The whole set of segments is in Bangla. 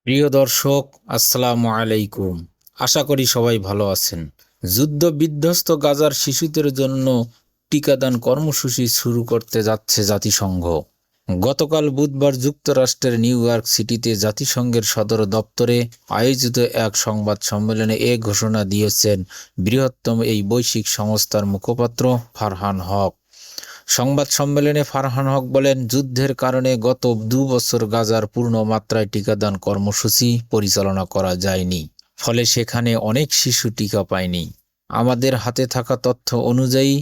প্রিয় দর্শক, আসসালামু আলাইকুম। আশা করি সবাই ভালো আছেন। যুদ্ধ বিধ্বস্ত গাজার শিশুদের জন্য টিকাদান কর্মসূচি শুরু করতে যাচ্ছে জাতিসংঘ। গতকাল বুধবার যুক্তরাষ্ট্রের নিউ ইয়র্ক সিটিতে জাতিসংঘের সদর দপ্তরে আয়োজিত এক সংবাদ সম্মেলনে এ ঘোষণা দিয়েছেন বৃহত্তম এই বৈশ্বিক সংস্থার মুখপাত্র ফারহান হক। সংবাদ সম্মেলনে ফারহান হক বলেন, যুদ্ধের কারণে গত 2 বছর গাজার পূর্ণ মাত্রায় টিকাদান কর্মসূচি পরিচালনা করা যায়নি, ফলে সেখানে অনেক শিশু টিকা পায়নি। আমাদের হাতে থাকা তথ্য অনুযায়ী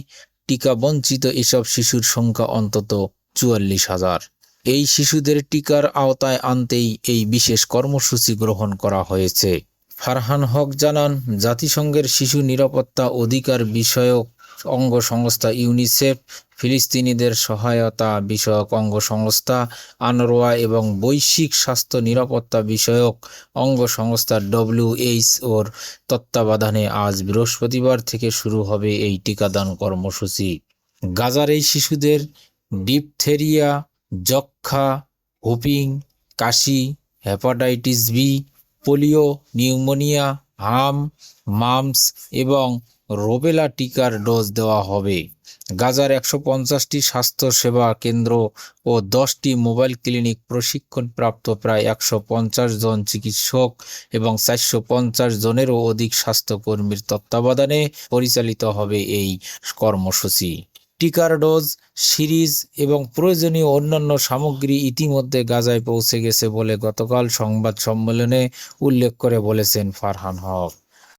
টিকা বঞ্চিত এসব শিশুর সংখ্যা অন্তত 44,000। এই শিশুদের টিকার আওতায় আনতেই এই বিশেষ কর্মসূচি গ্রহণ করা হয়েছে। ফারহান হক জানান, জাতিসংঘের শিশু নিরাপত্তা অধিকার বিষয়ক অঙ্গ সংস্থা ইউনিসেফ, ফিলিস্তিনিদের সহায়তা বিষয়ক অঙ্গ সংস্থা আনরওয়া এবং বৈশ্বিক স্বাস্থ্য নিরাপত্তা বিষয়ক অঙ্গ সংস্থা ডব্লিউএইচওর তত্ত্বাবধানে আজ বৃহস্পতিবার থেকে শুরু হবে এই টিকাদান কর্মসূচি। গাজার এই শিশুদের ডিপথেরিয়া, যক্ষ্মা, হুপিং, কাশি, hepatitis B, polio, pneumonia, mumps এবং রোবেলা টিকার ডোজ দেওয়া হবে। গাজার 150টি স্বাস্থ্য সেবা কেন্দ্র ও 10টি মোবাইল ক্লিনিক প্রশিক্ষণপ্রাপ্ত প্রায় 150 জন চিকিৎসক এবং 450 জনেরও অধিক স্বাস্থ্যকর্মীর তত্ত্বাবধানে পরিচালিত হবে এই কর্মসূচি। টিকার ডোজ, সিরিজ এবং প্রয়োজনীয় অন্যান্য সামগ্রী ইতিমধ্যে গাজায় পৌঁছে গেছে বলে গতকাল সংবাদ সম্মেলনে উল্লেখ করে বলেছেন ফারহান হক।